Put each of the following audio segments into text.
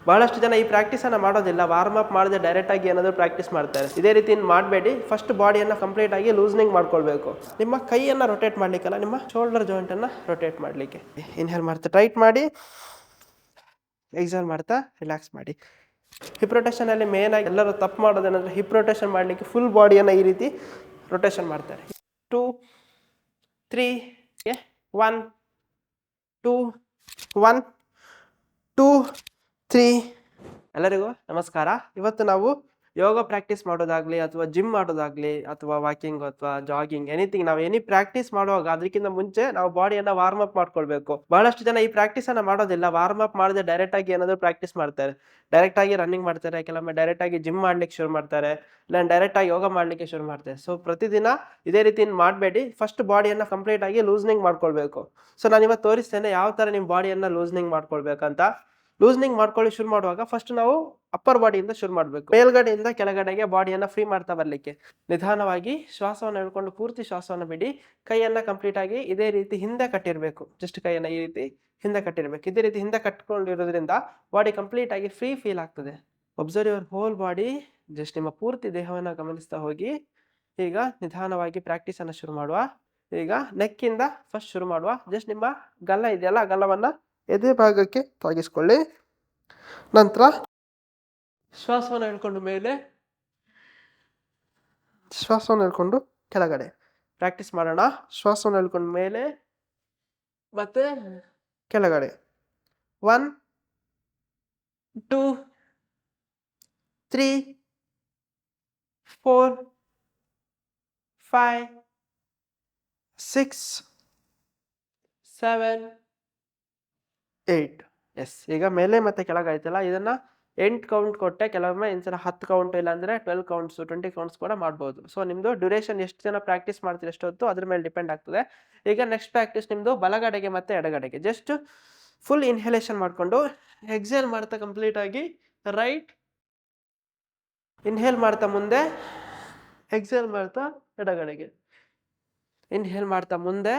ಬಹಳಷ್ಟು ಜನ ಈ ಪ್ರಾಕ್ಟೀಸನ್ನು ಮಾಡೋದಿಲ್ಲ, ವಾರ್ಮ್ ಅಪ್ ಮಾಡದೆ ಡೈರೆಕ್ಟಾಗಿ ಏನಾದರೂ ಪ್ರಾಕ್ಟೀಸ್ ಮಾಡ್ತಾರೆ. ಇದೇ ರೀತಿ ಮಾಡಬೇಡಿ. ಫಸ್ಟ್ ಬಾಡಿಯನ್ನು ಕಂಪ್ಲೀಟಾಗಿ ಲೂಸ್ನಿಂಗ್ ಮಾಡ್ಕೊಳ್ಬೇಕು. ನಿಮ್ಮ ಕೈಯನ್ನು ರೊಟೇಟ್ ಮಾಡಲಿಕ್ಕಲ್ಲ, ನಿಮ್ಮ ಶೋಲ್ಡರ್ ಜಾಯಿಂಟನ್ನು ರೊಟೇಟ್ ಮಾಡಲಿಕ್ಕೆ. ಇನ್ಹೇಲ್ ಮಾಡ್ತಾ ಟೈಟ್ ಮಾಡಿ, ಎಕ್ಸೇಲ್ ಮಾಡ್ತಾ ರಿಲ್ಯಾಕ್ಸ್ ಮಾಡಿ. ಹಿಪ್ ರೊಟೇಷನಲ್ಲಿ ಮೇನ್ ಆಗಿ ಎಲ್ಲರೂ ತಪ್ಪು ಮಾಡೋದೇನೆಂದರೆ ಹಿಪ್ ರೊಟೇಷನ್ ಮಾಡಲಿಕ್ಕೆ ಫುಲ್ ಬಾಡಿಯನ್ನು ಈ ರೀತಿ ರೊಟೇಷನ್ ಮಾಡ್ತಾರೆ. 2 3 1 2 1 2 3. ಎಲ್ಲರಿಗೂ ನಮಸ್ಕಾರ. ಇವತ್ತು ನಾವು ಯೋಗ ಪ್ರಾಕ್ಟೀಸ್ ಮಾಡೋದಾಗ್ಲಿ ಅಥವಾ ಜಿಮ್ ಮಾಡೋದಾಗ್ಲಿ ಅಥವಾ ವಾಕಿಂಗ್ ಅಥವಾ ಜಾಗಿಂಗ್ ಎನಿಥಿಂಗ್, ನಾವು ಎನಿ ಪ್ರಾಕ್ಟೀಸ್ ಮಾಡುವಾಗ ಅದಕ್ಕಿಂತ ಮುಂಚೆ ನಾವು ಬಾಡಿಯನ್ನ ವಾರ್ಮ್ ಅಪ್ ಮಾಡ್ಕೊಳ್ಬೇಕು. ಬಹಳಷ್ಟು ಜನ ಈ ಪ್ರಾಕ್ಟೀಸ್ ಅನ್ನ ಮಾಡೋದಿಲ್ಲ, ವಾರ್ಮ್ ಅಪ್ ಮಾಡದೆ ಡೈರೆಕ್ಟ್ ಆಗಿ ಏನಾದ್ರು ಪ್ರಾಕ್ಟೀಸ್ ಮಾಡ್ತಾರೆ. ಡೈರೆಕ್ಟ್ ಆಗಿ ರನ್ನಿಂಗ್ ಮಾಡ್ತಾರೆ, ಕೆಲವೊಮ್ಮೆ ಡೈರೆಕ್ಟ್ ಆಗಿ ಜಿಮ್ ಮಾಡ್ಲಿಕ್ಕೆ ಶುರು ಮಾಡ್ತಾರೆ, ಇಲ್ಲ ಡೈರೆಕ್ಟ್ ಆಗಿ ಯೋಗ ಮಾಡ್ಲಿಕ್ಕೆ ಶುರು ಮಾಡ್ತಾರೆ. ಸೊ ಪ್ರತಿದಿನ ಇದೇ ರೀತಿ ಮಾಡಬೇಡಿ. ಫಸ್ಟ್ ಬಾಡಿಯನ್ನ ಕಂಪ್ಲೀಟ್ ಆಗಿ ಲೂಸ್ನಿಂಗ್ ಮಾಡ್ಕೊಳ್ಬೇಕು. ಸೊ ನಾನು ಇವತ್ತು ತೋರಿಸ್ತೇನೆ ಯಾವ ತರ ನಿಮ್ಮ ಬಾಡಿಯನ್ನ ಲೂಸ್ನಿಂಗ್ ಮಾಡ್ಕೊಳ್ಬೇಕಂತ. ಲೂಸ್ನಿಂಗ್ ಮಾಡ್ಕೊಳ್ಳಿ ಶುರು ಮಾಡುವಾಗ ಫಸ್ಟ್ ನಾವು ಅಪ್ಪರ್ ಬಾಡಿಯಿಂದ ಶುರು ಮಾಡಬೇಕು. ಮೇಲ್ಗಡೆಯಿಂದ ಕೆಳಗಡೆಗೆ ಬಾಡಿಯನ್ನ ಫ್ರೀ ಮಾಡ್ತಾ ಬರ್ಲಿಕ್ಕೆ ನಿಧಾನವಾಗಿ ಶ್ವಾಸವನ್ನು ಹೇಳ್ಕೊಂಡು ಪೂರ್ತಿ ಶ್ವಾಸವನ್ನು ಬಿಡಿ. ಕೈಯನ್ನ ಕಂಪ್ಲೀಟ್ ಆಗಿ ಇದೇ ರೀತಿ ಹಿಂದೆ ಕಟ್ಟಿರ್ಬೇಕು. ಜಸ್ಟ್ ಕೈಯನ್ನ ಈ ರೀತಿ ಹಿಂದೆ ಕಟ್ಟಿರ್ಬೇಕು. ಇದೇ ರೀತಿ ಹಿಂದೆ ಕಟ್ಕೊಂಡಿರೋದ್ರಿಂದ ಬಾಡಿ ಕಂಪ್ಲೀಟ್ ಆಗಿ ಫ್ರೀ ಫೀಲ್ ಆಗ್ತದೆ. Observe your whole body. Just ನಿಮ್ಮ ಪೂರ್ತಿ ದೇಹವನ್ನ ಗಮನಿಸ್ತಾ ಹೋಗಿ. ಈಗ ನಿಧಾನವಾಗಿ ಪ್ರಾಕ್ಟೀಸ್ ಅನ್ನ ಶುರು ಮಾಡುವ. ಈಗ ನೆಕ್ ಇಂದ ಫಸ್ಟ್ ಶುರು ಮಾಡುವ. ಜಸ್ಟ್ ನಿಮ್ಮ ಗಲ್ಲ ಇದೆಯಲ್ಲ, ಗಲ್ಲವನ್ನ ಎದೆ ಭಾಗಕ್ಕೆ ತಾಗಿಸ್ಕೊಳ್ಳಿ. ನಂತರ ಶ್ವಾಸವನ್ನು ಹೇಳ್ಕೊಂಡು ಮೇಲೆ, ಶ್ವಾಸವನ್ನು ಹೇಳ್ಕೊಂಡು ಕೆಳಗಡೆ ಪ್ರಾಕ್ಟೀಸ್ ಮಾಡೋಣ. ಶ್ವಾಸವನ್ನು ಹೇಳ್ಕೊಂಡು ಮೇಲೆ ಮತ್ತೆ ಕೆಳಗಡೆ. 1 2 3 4 5 6 7 8. ಎಸ್, ಈಗ ಮೇಲೆ ಮತ್ತೆ ಕೆಳಗಾಯ್ತಲ್ಲ, ಇದನ್ನ 8 ಕೌಂಟ್ ಕೊಟ್ಟೆ. ಕೆಲವೊಮ್ಮೆ ಇನ್ಸಲ 10 ಕೌಂಟ್, ಇಲ್ಲ ಅಂದ್ರೆ 12 ಕೌಂಟ್ಸ್ 20 ಕೌಂಟ್ಸ್ ಕೂಡ ಮಾಡ್ಬೋದು. ಸೊ ನಿಮ್ದು ಡ್ಯೂರೇಷನ್ ಎಷ್ಟು ಜನ ಪ್ರಾಕ್ಟೀಸ್ ಮಾಡ್ತೀರಿ ಎಷ್ಟೊತ್ತು ಅದ್ರ ಮೇಲೆ ಡಿಪೆಂಡ್ ಆಗ್ತದೆ. ಈಗ ನೆಕ್ಸ್ಟ್ ಪ್ರಾಕ್ಟೀಸ್ ನಿಮ್ದು ಬಲಗಡೆಗೆ ಮತ್ತೆ ಎಡಗಡೆಗೆ. ಜಸ್ಟ್ ಫುಲ್ ಇನ್ಹೇಲೇಷನ್ ಮಾಡ್ಕೊಂಡು ಎಕ್ಸೇಲ್ ಮಾಡ್ತಾ ಕಂಪ್ಲೀಟ್ ಆಗಿ ರೈಟ್, ಇನ್ಹೇಲ್ ಮಾಡ್ತಾ ಮುಂದೆ, ಎಕ್ಸೇಲ್ ಮಾಡ್ತಾ ಎಡಗಡೆಗೆ, ಇನ್ಹೇಲ್ ಮಾಡ್ತಾ ಮುಂದೆ,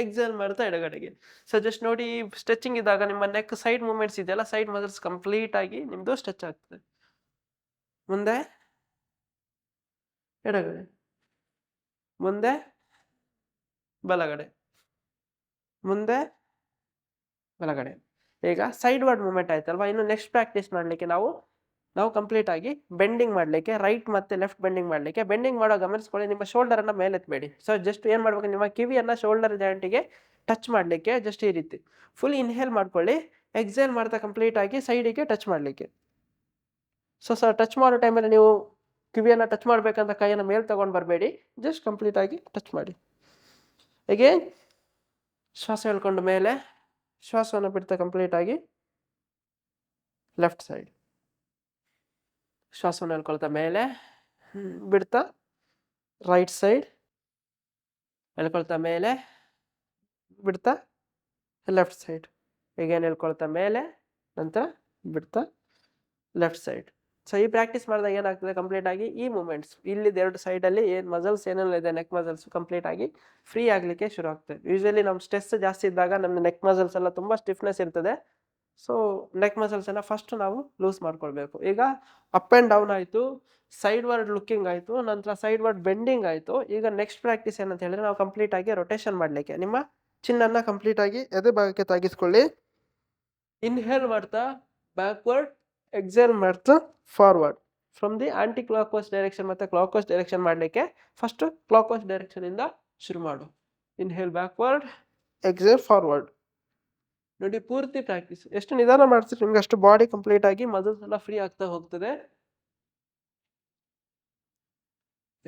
ಎಕ್ಸೇಲ್ ಮಾಡ್ತಾ ಎಡಗಡೆಗೆ. ಸೊ ಜಸ್ಟ್ ನೋಡಿ, ಸ್ಟ್ರೆಚಿಂಗ್ ಇದ್ದಾಗ ನಿಮ್ಮ ನೆಕ್ ಸೈಡ್ ಮೂವ್ಮೆಂಟ್ಸ್ ಇದೆಯಲ್ಲ, ಸೈಡ್ ಮಸಲ್ಸ್ ಕಂಪ್ಲೀಟ್ ಆಗಿ ನಿಮ್ದು ಸ್ಟ್ರೆಚ್ ಆಗ್ತದೆ. ಮುಂದೆ ಎಡಗಡೆ, ಮುಂದೆ ಬಲಗಡೆ, ಮುಂದೆ ಬಲಗಡೆ. ಈಗ ಸೈಡ್ ವರ್ಡ್ ಮೂವ್ಮೆಂಟ್ ಆಯ್ತಲ್ವಾ. ಇನ್ನು ನೆಕ್ಸ್ಟ್ ಪ್ರಾಕ್ಟೀಸ್ ಮಾಡ್ಲಿಕ್ಕೆ ನಾವು ಕಂಪ್ಲೀಟ್ ಆಗಿ ಬೆಂಡಿಂಗ್ ಮಾಡ್ಲಿಕ್ಕೆ, ರೈಟ್ ಮತ್ತೆ ಲೆಫ್ಟ್ ಬೆಂಡಿಂಗ್ ಮಾಡ್ಲಿಕ್ಕೆ. ಬೆಂಡಿಂಗ್ ಮಾಡೋ ಗಮನಿಸ್ಕೊಳ್ಳಿ, ನಿಮ್ಮ ಶೋಲ್ಡರ್ ಅನ್ನ ಮೇಲೆ ಎತ್ತಬೇಡಿ. ಸೊ ಜಸ್ಟ್ ಏನ್ ಮಾಡ್ಬೇಕು, ನಿಮ್ಮ ಕಿವಿಯನ್ನ ಶೋಲ್ಡರ್ ಜಾಯಿಂಟಿಗೆ ಟಚ್ ಮಾಡ್ಲಿಕ್ಕೆ ಜಸ್ಟ್ ಈ ರೀತಿ ಫುಲ್ ಇನ್ಹೇಲ್ ಮಾಡ್ಕೊಳ್ಳಿ. ಎಕ್ಸೇಲ್ ಮಾಡ್ತಾ ಕಂಪ್ಲೀಟ್ ಆಗಿ ಸೈಡಿಗೆ ಟಚ್ ಮಾಡ್ಲಿಕ್ಕೆ. ಸೊ ಟಚ್ ಮಾಡೋ ಟೈಮಲ್ಲಿ ನೀವು ಕಿವಿಯನ್ನ ಟಚ್ ಮಾಡ್ಬೇಕಂತ ಕೈಯನ್ನ ಮೇಲೆ ತಗೊಂಡು ಬರಬೇಡಿ, ಜಸ್ಟ್ ಕಂಪ್ಲೀಟ್ ಆಗಿ ಟಚ್ ಮಾಡಿ. ಅಗೇನ್ ಶ್ವಾಸ ಹೇಳ್ಕೊಂಡು ಮೇಲೆ, ಶ್ವಾಸವನ್ನು ಬಿಡ್ತಾ ಕಂಪ್ಲೀಟ್ ಆಗಿ ಲೆಫ್ಟ್ ಸೈಡ್, ಶ್ವಾಸವನ್ನು ಹೇಳ್ಕೊಳ್ತಾ ಮೇಲೆ ಬಿಡ್ತಾ ರೈಟ್ ಸೈಡ್, ಹೇಳ್ಕೊಳ್ತಾ ಮೇಲೆ ಬಿಡ್ತಾ ಲೆಫ್ಟ್ ಸೈಡ್, ಈಗೇನು ಹೇಳ್ಕೊಳ್ತಾ ಮೇಲೆ ನಂತರ ಬಿಡ್ತಾ ಲೆಫ್ಟ್ ಸೈಡ್. ಸೊ ಈ ಪ್ರಾಕ್ಟೀಸ್ ಮಾಡಿದಾಗ ಏನಾಗ್ತದೆ, ಕಂಪ್ಲೀಟ್ ಆಗಿ ಈ ಮೂಮೆಂಟ್ಸ್ ಇಲ್ಲಿದ್ದು ಎರಡು ಸೈಡಲ್ಲಿ ಏನು ಮಸಲ್ಸ್ ಏನೆಲ್ಲ ಇದೆ, ನೆಕ್ ಮಸಲ್ಸ್ ಕಂಪ್ಲೀಟ್ ಆಗಿ ಫ್ರೀ ಆಗಲಿಕ್ಕೆ ಶುರು ಆಗ್ತದೆ. ಯೂಶಲಿ ನಮ್ಮ ಸ್ಟ್ರೆಸ್ ಜಾಸ್ತಿ ಇದ್ದಾಗ ನಮ್ಮ ನೆಕ್ ಮಸಲ್ಸ್ ಎಲ್ಲ ತುಂಬ ಸ್ಟಿಫ್ನೆಸ್ ಇರ್ತದೆ. ಸೊ ನೆಕ್ ಮಸಲ್ಸ್ ಅನ್ನ ಫಸ್ಟ್ ನಾವು ಲೂಸ್ ಮಾಡ್ಕೊಳ್ಬೇಕು. ಈಗ ಅಪ್ ಆ್ಯಂಡ್ ಡೌನ್ ಆಯಿತು, ಸೈಡ್ ವರ್ಡ್ ಲುಕ್ಕಿಂಗ್ ಆಯಿತು, ನಂತರ ಸೈಡ್ ವರ್ಡ್ ಬೆಂಡಿಂಗ್ ಆಯಿತು. ಈಗ ನೆಕ್ಸ್ಟ್ ಪ್ರಾಕ್ಟೀಸ್ ಏನಂತ ಹೇಳಿದ್ರೆ ನಾವು ಕಂಪ್ಲೀಟ್ ಆಗಿ ರೊಟೇಷನ್ ಮಾಡಲಿಕ್ಕೆ ನಿಮ್ಮ ಚಿನ್ನನ್ನು ಕಂಪ್ಲೀಟ್ ಆಗಿ ಎದೆ ಭಾಗಕ್ಕೆ ತಾಗಿಸ್ಕೊಳ್ಳಿ. ಇನ್ಹೇಲ್ ಮಾಡ್ತಾ ಬ್ಯಾಕ್ವರ್ಡ್, ಎಕ್ಸೇಲ್ ಮಾಡ್ತಾ forward. From the aunty clock wise direction ಮತ್ತು ಕ್ಲಾಕ್ ವೈಸ್ ಡೈರೆಕ್ಷನ್ ಮಾಡಲಿಕ್ಕೆ ಫಸ್ಟ್ ಕ್ಲಾಕ್ ವೈಸ್ ಡೈರೆಕ್ಷನ್ ಇಂದ ಶುರು ಮಾಡು. Inhale backward, exhale forward. ನೋಡಿ ಪೂರ್ತಿ ಪ್ರಾಕ್ಟೀಸ್ ಎಷ್ಟು ನಿಧಾನ ಮಾಡ್ತೀರಿ ನಿಮ್ಗೆ ಅಷ್ಟು ಬಾಡಿ ಕಂಪ್ಲೀಟ್ ಆಗಿ ಮಸಲ್ಸ್ ಎಲ್ಲ ಫ್ರೀ ಆಗ್ತಾ ಹೋಗ್ತದೆ.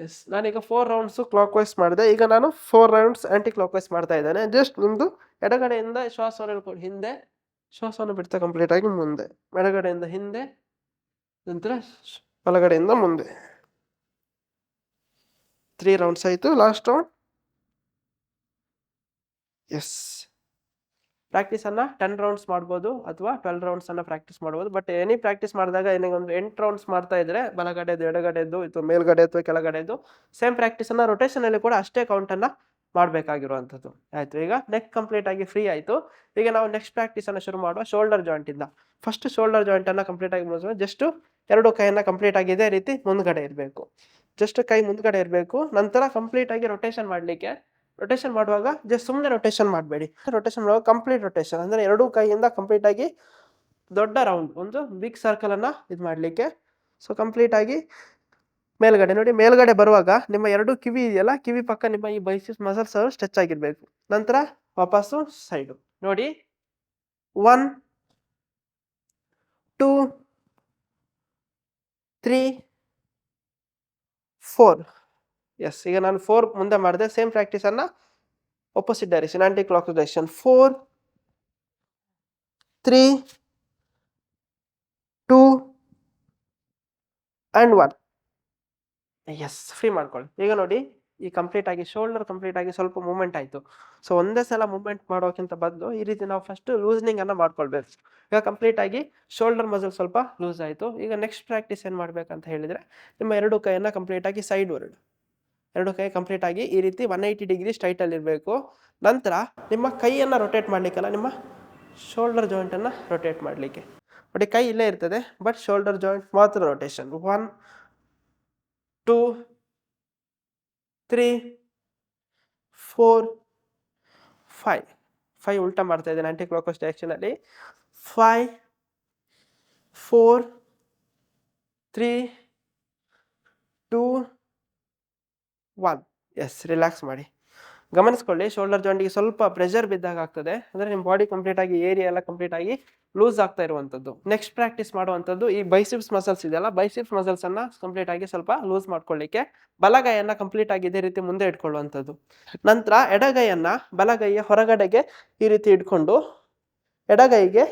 ಎಸ್, ನಾನೀಗ 4 ರೌಂಡ್ಸ್ ಕ್ಲಾಕ್ ವೈಸ್ ಮಾಡಿದೆ. ಈಗ ನಾನು 4 ರೌಂಡ್ಸ್ ಆಂಟಿ ಕ್ಲಾಕ್ ವೈಸ್ ಮಾಡ್ತಾ ಇದ್ದೇನೆ. ಜಸ್ಟ್ ನಿಮ್ದು ಎಡಗಡೆಯಿಂದ ಶ್ವಾಸವನ್ನು ಹೇಳ್ಕೊಂಡು ಹಿಂದೆ, ಶ್ವಾಸವನ್ನು ಬಿಡ್ತಾ ಕಂಪ್ಲೀಟ್ ಆಗಿ ಮುಂದೆ, ಎಡಗಡೆಯಿಂದ ಹಿಂದೆ, ನಂತರ ಬಲಗಡೆಯಿಂದ ಮುಂದೆ. 3 ರೌಂಡ್ಸ್ ಆಯಿತು. Last round. ಎಸ್, ಪ್ರಾಕ್ಟೀಸನ್ನು 10 ರೌಂಡ್ಸ್ ಮಾಡ್ಬೋದು ಅಥವಾ 12 ರೌಂಡ್ಸನ್ನು ಪ್ರಾಕ್ಟೀಸ್ ಮಾಡ್ಬೋದು. ಬಟ್ ಎನಿ ಪ್ರಾಕ್ಟೀಸ್ ಮಾಡಿದಾಗ ಏನಿಗೊಂದು 8 ರೌಂಡ್ಸ್ ಮಾಡ್ತಾ ಇದ್ರೆ ಬಲಗಡೆದು, ಎಡಗಡೆದು, ಇದು ಮೇಲ್ಗಡೆ ಅಥವಾ ಕೆಳಗಡೆದು ಸೇಮ್ ಪ್ರಾಕ್ಟೀಸನ್ನು ರೊಟೇಷನಲ್ಲಿ ಕೂಡ ಅಷ್ಟೇ ಕೌಂಟನ್ನು ಮಾಡಬೇಕಾಗಿರುವಂಥದ್ದು. ಆಯಿತು, ಈಗ ನೆಕ್ ಕಂಪ್ಲೀಟ್ ಆಗಿ ಫ್ರೀ ಆಯಿತು. ಈಗ ನಾವು ನೆಕ್ಸ್ಟ್ ಪ್ರಾಕ್ಟೀಸನ್ನು ಶುರು ಮಾಡುವ ಶೋಲ್ಡರ್ ಜಾಯಿಂಟಿಂದ. ಫಸ್ಟ್ ಶೋಲ್ಡರ್ ಜಾಯಿಂಟನ್ನು ಕಂಪ್ಲೀಟ್ ಆಗಿ ಮುಗಿಸುವ. ಜಸ್ಟು ಎರಡು ಕೈಯನ್ನು ಕಂಪ್ಲೀಟ್ ಆಗಿ ಇದೇ ರೀತಿ ಮುಂದ್ಗಡೆ ಇರಬೇಕು. ಜಸ್ಟ್ ಕೈ ಮುಂದ್ಗಡೆ ಇರಬೇಕು. ನಂತರ ಕಂಪ್ಲೀಟ್ ಆಗಿ ರೊಟೇಷನ್ ಮಾಡಲಿಕ್ಕೆ, ರೊಟೇಷನ್ ಮಾಡುವಾಗ ಜಸ್ಟ್ ಸುಮ್ಮನೆ ರೊಟೇಷನ್ ಮಾಡಬೇಡಿ. ರೊಟೇಷನ್ ಮಾಡುವಾಗ ಕಂಪ್ಲೀಟ್ ರೊಟೇಷನ್ ಅಂದರೆ ಎರಡೂ ಕೈಯಿಂದ ಕಂಪ್ಲೀಟ್ ಆಗಿ ದೊಡ್ಡ ರೌಂಡ್, ಒಂದು ಬಿಗ್ ಸರ್ಕಲನ್ನು ಇದು ಮಾಡಲಿಕ್ಕೆ. ಸೊ ಕಂಪ್ಲೀಟ್ ಆಗಿ ಮೇಲ್ಗಡೆ ನೋಡಿ, ಮೇಲ್ಗಡೆ ಬರುವಾಗ ನಿಮ್ಮ ಎರಡು ಕಿವಿ ಇದೆಯಲ್ಲ, ಕಿವಿ ಪಕ್ಕ ನಿಮ್ಮ ಈ ಬೈಸಿಪ್ಸ್ ಮಸಲ್ಸ್ ಸ್ಟ್ರೆಚ್ ಆಗಿರಬೇಕು. ನಂತರ ವಾಪಸ್ಸು ಸೈಡು ನೋಡಿ, 1 2 3 4. ಎಸ್, ಈಗ ನಾನು 4 ಮುಂದೆ ಮಾಡಿದೆ. ಸೇಮ್ ಪ್ರಾಕ್ಟೀಸನ್ನು opposite direction, anti clock direction. 4 3 2 and 1. Yes, free ಮಾಡ್ಕೊಳ್ಳಿ. ಈಗ ನೋಡಿ, ಈ ಕಂಪ್ಲೀಟ್ ಆಗಿ ಶೋಲ್ಡರ್ ಕಂಪ್ಲೀಟ್ ಆಗಿ ಸ್ವಲ್ಪ ಮೂವ್ಮೆಂಟ್ ಆಯಿತು. ಸೊ ಒಂದೇ ಸಲ ಮೂವ್ಮೆಂಟ್ ಮಾಡೋಕ್ಕಿಂತ ಬದಲು ಈ ರೀತಿ ನಾವು ಫಸ್ಟ್ ಲೂಸ್ನಿಂಗ್ ಅನ್ನು ಮಾಡ್ಕೊಳ್ಬೇಕು. ಈಗ ಕಂಪ್ಲೀಟ್ ಆಗಿ ಶೋಲ್ಡರ್ ಮಸಲ್ ಸ್ವಲ್ಪ ಲೂಸ್ ಆಯಿತು. ಈಗ ನೆಕ್ಸ್ಟ್ ಪ್ರಾಕ್ಟೀಸ್ ಏನು ಮಾಡ್ಬೇಕಂತ ಹೇಳಿದರೆ, ನಿಮ್ಮ ಎರಡು ಕೈಯನ್ನು ಕಂಪ್ಲೀಟ್ ಆಗಿ ಸೈಡ್ ವರ್ಡ್, ಎರಡು ಕೈ ಕಂಪ್ಲೀಟ್ ಆಗಿ ಈ ರೀತಿ 180 ಡಿಗ್ರಿ ಸ್ಟ್ರೈಟಲ್ಲಿ ಇರಬೇಕು. ನಂತರ ನಿಮ್ಮ ಕೈಯನ್ನು ರೊಟೇಟ್ ಮಾಡಲಿಕ್ಕಲ್ಲ, ನಿಮ್ಮ ಶೋಲ್ಡರ್ ಜಾಯಿಂಟನ್ನು ರೊಟೇಟ್ ಮಾಡಲಿಕ್ಕೆ ನೋಡಿ, ಕೈ ಇಲ್ಲೇ ಇರ್ತದೆ ಬಟ್ ಶೋಲ್ಡರ್ ಜಾಯಿಂಟ್ ಮಾತ್ರ ರೊಟೇಷನ್. 1 2 3 4 5 ಉಲ್ಟಾ ಮಾಡ್ತಾ ಇದ್ದೇನೆ ಆಂಟಿ ಕ್ಲಾಕ್ವೈಸ್ ಡೈರೆಕ್ಷನಲ್ಲಿ. 5 4 3 2 1. ಎಸ್, ರಿಲ್ಯಾಕ್ಸ್ ಮಾಡಿ. ಗಮನಿಸ್ಕೊಳ್ಳಿ, ಶೋಲ್ಡರ್ ಜಾಯಿಂಟಿಗೆ ಸ್ವಲ್ಪ ಪ್ರೆಷರ್ ಬಿದ್ದಾಗ ಆಗ್ತದೆ, ಅಂದರೆ ನಿಮ್ಮ ಬಾಡಿ ಕಂಪ್ಲೀಟ್ ಆಗಿ ಏರಿಯಾ ಎಲ್ಲ ಕಂಪ್ಲೀಟ್ ಆಗಿ ಲೂಸ್ ಆಗ್ತಾ ಇರುವಂಥದ್ದು. ನೆಕ್ಸ್ಟ್ ಪ್ರಾಕ್ಟೀಸ್ ಮಾಡುವಂಥದ್ದು ಈ ಬೈಸಿಪ್ಸ್ ಮಸಲ್ಸ್ ಇದೆಯಲ್ಲ, ಬೈಸಿಪ್ಸ್ ಮಸಲ್ಸನ್ನು ಕಂಪ್ಲೀಟ್ ಆಗಿ ಸ್ವಲ್ಪ ಲೂಸ್ ಮಾಡ್ಕೊಳ್ಳಿಕ್ಕೆ ಬಲಗೈಯನ್ನು ಕಂಪ್ಲೀಟ್ ಆಗಿ ಇದೇ ರೀತಿ ಮುಂದೆ ಇಟ್ಕೊಳ್ಳುವಂಥದ್ದು. ನಂತರ ಎಡಗೈಯನ್ನು ಬಲಗೈಯ ಹೊರಗಡೆಗೆ ಈ ರೀತಿ ಇಟ್ಕೊಂಡು ಎಡಗೈಗೆ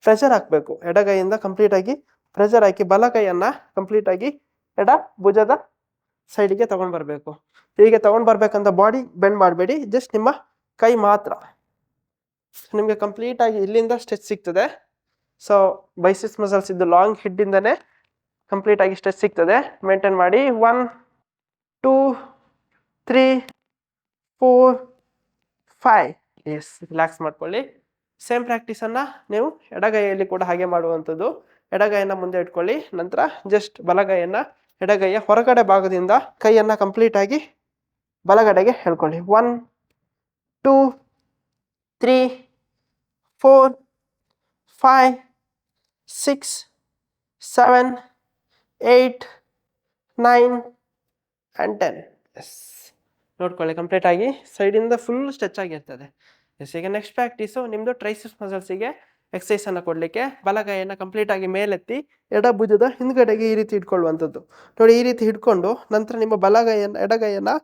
ಪ್ರೆಷರ್ ಹಾಕಬೇಕು. ಎಡಗೈಯಿಂದ ಕಂಪ್ಲೀಟ್ ಆಗಿ ಪ್ರೆಷರ್ ಹಾಕಿ ಬಲಗೈಯನ್ನು ಕಂಪ್ಲೀಟ್ ಆಗಿ ಎಡ ಭುಜದ ಸೈಡಿಗೆ ತಗೊಂಡು ಬರಬೇಕು. ಹೀಗೆ ತಗೊಂಡು ಬರ್ಬೇಕಂತ ಬಾಡಿ ಬೆಂಡ್ ಮಾಡಬೇಡಿ, ಜಸ್ಟ್ ನಿಮ್ಮ ಕೈ ಮಾತ್ರ. ನಿಮಗೆ ಕಂಪ್ಲೀಟ್ ಆಗಿ ಇಲ್ಲಿಂದ ಸ್ಟ್ರೆಚ್ ಸಿಗ್ತದೆ. ಸೊ ಬೈಸಿಪ್ಸ್ ಮಸಲ್ಸ್ ಇದ್ದು ಲಾಂಗ್ ಹೆಡ್ಡಿಂದನೇ ಕಂಪ್ಲೀಟ್ ಆಗಿ ಸ್ಟ್ರೆಚ್ ಸಿಗ್ತದೆ. ಮೇಂಟೈನ್ ಮಾಡಿ. 1 2 3 4 5. ಎಸ್, ರಿಲ್ಯಾಕ್ಸ್ ಮಾಡ್ಕೊಳ್ಳಿ. ಸೇಮ್ ಪ್ರಾಕ್ಟೀಸನ್ನು ನೀವು ಎಡಗೈಯಲ್ಲಿ ಕೂಡ ಹಾಗೆ ಮಾಡುವಂಥದ್ದು. ಎಡಗೈಯನ್ನು ಮುಂದೆ ಇಟ್ಕೊಳ್ಳಿ. ನಂತರ ಜಸ್ಟ್ ಬಲಗೈಯನ್ನು ಎಡಗೈಯ ಹೊರಗಡೆ ಭಾಗದಿಂದ ಕೈಯನ್ನು ಕಂಪ್ಲೀಟ್ ಆಗಿ ಬಲಗಡೆಗೆ ಹೇಳ್ಕೊಳ್ಳಿ. 1 2 3 4 5 6 7 8 9 and 10. ಎಸ್, ನೋಡ್ಕೊಳ್ಳಿ ಕಂಪ್ಲೀಟ್ ಆಗಿ ಸೈಡಿಂದ ಫುಲ್ ಸ್ಟ್ರೆಚ್ ಆಗಿರ್ತದೆ. ಎಸ್, ಈಗ ನೆಕ್ಸ್ಟ್ ಪ್ರಾಕ್ಟೀಸು ನಿಮ್ಮದು ಟ್ರೈಸೆಪ್ಸ್ ಮಸಲ್ಸಿಗೆ ಎಕ್ಸಸೈಸನ್ನು ಕೊಡಲಿಕ್ಕೆ ಬಲಗೈಯನ್ನು ಕಂಪ್ಲೀಟ್ ಆಗಿ ಮೇಲೆತ್ತಿ ಎಡ ಭುಜದ ಹಿಂದ್ಗಡೆಗೆ ಈ ರೀತಿ ಇಟ್ಕೊಳ್ಳುವಂಥದ್ದು. ನೋಡಿ, ಈ ರೀತಿ ಹಿಡ್ಕೊಂಡು ನಂತರ ನಿಮ್ಮ ಎಡಗೈಯನ್ನು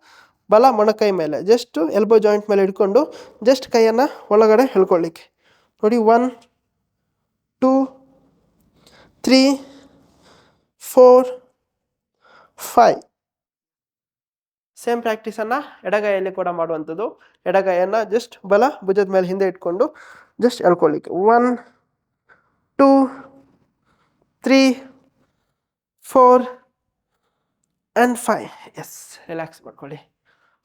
ಬಲ ಮೊಣಕೈ ಮೇಲೆ ಜಸ್ಟ್ ಎಲ್ಬೋ ಜಾಯಿಂಟ್ ಮೇಲೆ ಇಟ್ಕೊಂಡು ಜಸ್ಟ್ ಕೈಯನ್ನು ಒಳಗಡೆ ಎಳ್ಕೊಳ್ಳಿಕ್ಕೆ ನೋಡಿ. 1 2 3 4 5. ಸೇಮ್ ಪ್ರಾಕ್ಟೀಸನ್ನು ಎಡಗೈಯಲ್ಲಿ ಕೂಡ ಮಾಡುವಂಥದ್ದು. ಎಡಗೈಯನ್ನು ಜಸ್ಟ್ ಬಲ ಭುಜದ ಮೇಲೆ ಹಿಂದೆ ಇಟ್ಕೊಂಡು ಜಸ್ಟ್ ಎಳ್ಕೊಳ್ಳಿಕ್ಕೆ. 1 2 3 4 and 5. ಎಸ್, ರಿಲ್ಯಾಕ್ಸ್ ಮಾಡ್ಕೊಳ್ಳಿ.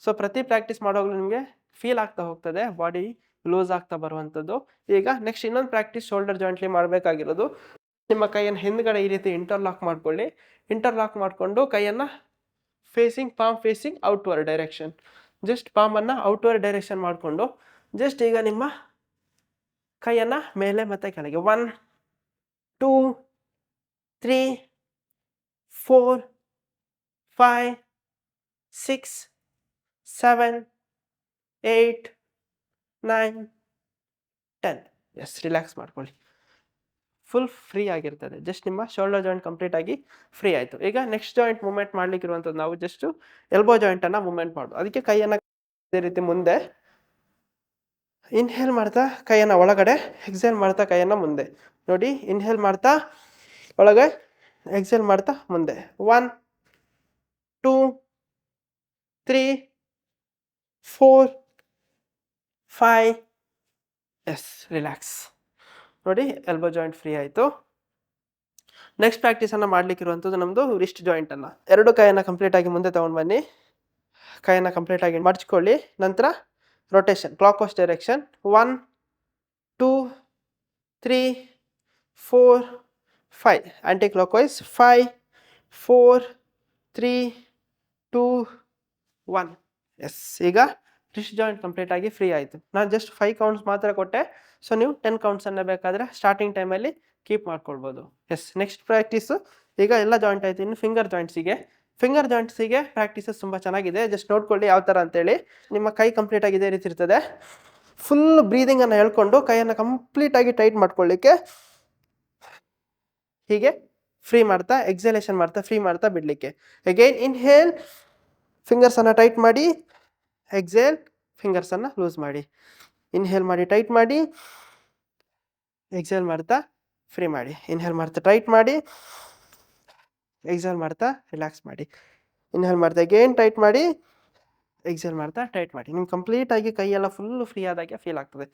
ಸೊ ಪ್ರತಿ ಪ್ರಾಕ್ಟೀಸ್ ಮಾಡುವಾಗಲೂ ನಿಮಗೆ ಫೀಲ್ ಆಗ್ತಾ ಹೋಗ್ತದೆ, ಬಾಡಿ ಲೂಸ್ ಆಗ್ತಾ ಬರುವಂಥದ್ದು. ಈಗ ನೆಕ್ಸ್ಟ್ ಇನ್ನೊಂದು ಪ್ರಾಕ್ಟೀಸ್ ಶೋಲ್ಡರ್ ಜಾಯಿಂಟ್ಲಿ ಮಾಡಬೇಕಾಗಿರೋದು, ನಿಮ್ಮ ಕೈಯನ್ನು ಹಿಂದ್ಗಡೆ ಈ ರೀತಿ ಇಂಟರ್ಲಾಕ್ ಮಾಡ್ಕೊಳ್ಳಿ. ಇಂಟರ್ಲಾಕ್ ಮಾಡಿಕೊಂಡು ಕೈಯನ್ನು palm facing outward direction, just ಪಾಮನ್ನು ಔಟ್ವರ್ಡ್ ಡೈರೆಕ್ಷನ್ ಮಾಡಿಕೊಂಡು ಜಸ್ಟ್ ಈಗ ನಿಮ್ಮ ಕೈಯನ್ನು ಮೇಲೆ ಮತ್ತು ಕೆಳಗೆ 1 2 3 4 5 6 7 8 9 10. ಎಸ್, ರಿಲ್ಯಾಕ್ಸ್ ಮಾಡ್ಕೊಳ್ಳಿ. ಫುಲ್ ಫ್ರೀ ಆಗಿರ್ತದೆ. ಜಸ್ಟ್ ನಿಮ್ಮ ಶೋಲ್ಡರ್ ಜಾಯಿಂಟ್ ಕಂಪ್ಲೀಟ್ ಆಗಿ ಫ್ರೀ ಆಯಿತು. ಈಗ ನೆಕ್ಸ್ಟ್ ಜಾಯಿಂಟ್ ಮೂವ್ಮೆಂಟ್ ಮಾಡ್ಲಿಕ್ಕೆ ಇರುವಂಥದ್ದು ನಾವು ಜಸ್ಟು ಎಲ್ಬೋ ಜಾಯಿಂಟನ್ನು ಮೂವ್ಮೆಂಟ್ ಮಾಡೋದು. ಅದಕ್ಕೆ ಕೈಯನ್ನು ಇದೇ ರೀತಿ ಮುಂದೆ ಇನ್ಹೇಲ್ ಮಾಡ್ತಾ ಕೈಯನ್ನು ಒಳಗಡೆ, ಎಕ್ಸೇಲ್ ಮಾಡ್ತಾ ಕೈಯನ್ನು ಮುಂದೆ. ನೋಡಿ, ಇನ್ಹೇಲ್ ಮಾಡ್ತಾ ಒಳಗೆ, ಎಕ್ಸೇಲ್ ಮಾಡ್ತಾ ಮುಂದೆ. 1 2 3 4 5. Yes, relax. ನೋಡಿ, ಎಲ್ಬೋ ಜಾಯಿಂಟ್ ಫ್ರೀ ಆಯಿತು. ನೆಕ್ಸ್ಟ್ ಪ್ರಾಕ್ಟೀಸನ್ನು ಮಾಡಲಿಕ್ಕಿರುವಂಥದ್ದು ನಮ್ಮದು ರಿಸ್ಟ್ ಜಾಯಿಂಟನ್ನು. ಎರಡು ಕೈಯನ್ನು ಕಂಪ್ಲೀಟಾಗಿ ಮುಂದೆ ತೊಗೊಂಡು ಬನ್ನಿ. ಕೈಯನ್ನು ಕಂಪ್ಲೀಟಾಗಿ ಮಡ್ಚ್ಕೊಳ್ಳಿ. ನಂತರ rotation clock wise direction 1 2 3 4 5 anticlockwise 5 4 3 2 1. Yes, ಈಗ ರಿಸ್ಟ್ ಜಾಯಿಂಟ್ ಕಂಪ್ಲೀಟಾಗಿ ಫ್ರೀ ಆಯಿತು. ನಾನು ಜಸ್ಟ್ 5 ಕೌಂಟ್ಸ್ ಮಾತ್ರ ಕೊಟ್ಟೆ. ಸೊ ನೀವು 10 ಕೌಂಟ್ಸನ್ನು ಬೇಕಾದರೆ ಸ್ಟಾರ್ಟಿಂಗ್ ಟೈಮಲ್ಲಿ ಕೀಪ್ ಮಾಡ್ಕೊಳ್ಬೋದು. ಎಸ್, ನೆಕ್ಸ್ಟ್ ಪ್ರಾಕ್ಟೀಸು ಈಗ ಎಲ್ಲ ಜಾಯಿಂಟ್ ಆಯಿತು. ಇನ್ನು ಫಿಂಗರ್ ಜಾಯಿಂಟ್ಸಿಗೆ ಪ್ರಾಕ್ಟೀಸಸ್ ತುಂಬ ಚೆನ್ನಾಗಿದೆ. ಜಸ್ಟ್ ನೋಡ್ಕೊಳ್ಳಿ ಯಾವ ಥರ ಅಂತೇಳಿ. ನಿಮ್ಮ ಕೈ ಕಂಪ್ಲೀಟಾಗಿ ಇದೇ ರೀತಿ ಇರ್ತದೆ. ಫುಲ್ ಬ್ರೀದಿಂಗನ್ನು ಹೇಳ್ಕೊಂಡು ಕೈಯನ್ನು ಕಂಪ್ಲೀಟಾಗಿ ಟೈಟ್ ಮಾಡ್ಕೊಳ್ಳಿಕ್ಕೆ ಹೀಗೆ ಫ್ರೀ ಮಾಡ್ತಾ ಎಕ್ಸಲೇಷನ್ ಮಾಡ್ತಾ ಫ್ರೀ ಮಾಡ್ತಾ ಬಿಡಲಿಕ್ಕೆ. ಅಗೈನ್ ಇನ್ಹೇಲ್, ಫಿಂಗರ್ಸನ್ನು ಟೈಟ್ ಮಾಡಿ, ಎಕ್ಸೇಲ್, ಫಿಂಗರ್ಸನ್ನು ಲೂಸ್ ಮಾಡಿ. ಇನ್ಹೇಲ್ ಮಾಡಿ ಟೈಟ್ ಮಾಡಿ, ಎಕ್ಸೇಲ್ ಮಾಡ್ತಾ ಫ್ರೀ ಮಾಡಿ. ಇನ್ಹೇಲ್ ಮಾಡ್ತಾ ಟೈಟ್ ಮಾಡಿ, ಎಕ್ಸೇಲ್ ಮಾಡ್ತಾ ರಿಲ್ಯಾಕ್ಸ್ ಮಾಡಿ. ಇನ್ಹೇಲ್ ಮಾಡ್ತಾ ಅಗೇನ್ ಟೈಟ್ ಮಾಡಿ, ಎಕ್ಸೇಲ್ ಮಾಡ್ತಾ ಟೈಟ್ ಮಾಡಿ. ನಿಮ್ಗೆ ಕಂಪ್ಲೀಟಾಗಿ ಕೈಯೆಲ್ಲ ಫುಲ್ಲು ಫ್ರೀ ಆದಾಗೆ ಫೀಲ್ ಆಗ್ತದೆ.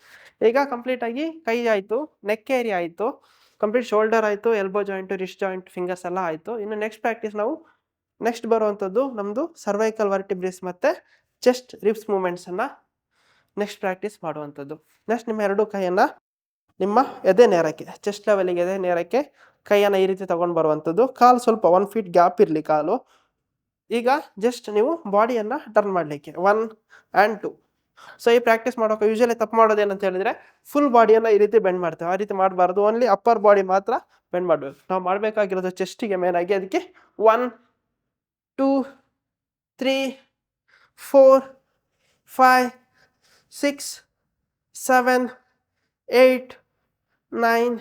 ಈಗ ಕಂಪ್ಲೀಟಾಗಿ ಕೈ ಆಯಿತು, ನೆಕ್ ಏರಿಯಾ ಆಯಿತು, ಕಂಪ್ಲೀಟ್ ಶೋಲ್ಡರ್ ಆಯಿತು, elbow joint, wrist joint, fingers ಎಲ್ಲ ಆಯಿತು. ಇನ್ನು ನೆಕ್ಸ್ಟ್ ಪ್ರಾಕ್ಟೀಸ್ ನಾವು ನೆಕ್ಸ್ಟ್ ಬರುವಂಥದ್ದು ನಮ್ಮದು ಸರ್ವೈಕಲ್ ವರ್ಟಿಬ್ರೇಸ್ ಮತ್ತು ಚೆಸ್ಟ್ ರಿಬ್ಸ್ ಮೂಮೆಂಟ್ಸನ್ನು ನೆಕ್ಸ್ಟ್ ಪ್ರಾಕ್ಟೀಸ್ ಮಾಡುವಂಥದ್ದು. ನೆಕ್ಸ್ಟ್ ನಿಮ್ಮ ಎರಡೂ ಕೈಯನ್ನು ನಿಮ್ಮ ಎದೆ ನೇರಕ್ಕೆ, ಚೆಸ್ಟ್ ಲೆವೆಲಿಗೆ ಎದೆ ನೇರಕ್ಕೆ ಕೈಯನ್ನು ಈ ರೀತಿ ತೊಗೊಂಡು ಬರುವಂಥದ್ದು. ಕಾಲು ಸ್ವಲ್ಪ 1 ಫೀಟ್ ಗ್ಯಾಪ್ ಇರಲಿ ಕಾಲು. ಈಗ ಜಸ್ಟ್ ನೀವು ಬಾಡಿಯನ್ನು ಟರ್ನ್ ಮಾಡಲಿಕ್ಕೆ 1 and 2. ಸೊ ಈ ಪ್ರಾಕ್ಟೀಸ್ ಮಾಡೋಕೆ ಯೂಶಲಿ ತಪ್ಪು ಮಾಡೋದೇನಂತ ಹೇಳಿದರೆ ಫುಲ್ ಬಾಡಿಯನ್ನು ಈ ರೀತಿ ಬೆಂಡ್ ಮಾಡ್ತೇವೆ. ಆ ರೀತಿ ಮಾಡಬಾರ್ದು. ಓನ್ಲಿ ಅಪ್ಪರ್ ಬಾಡಿ ಮಾತ್ರ ಬೆಂಡ್ ಮಾಡಬೇಕು. ನಾವು ಮಾಡಬೇಕಾಗಿರೋದು ಚೆಸ್ಟಿಗೆ ಮೇನ್ ಆಗಿ. ಅದಕ್ಕೆ 1 2 3 4 5 6 7 8 9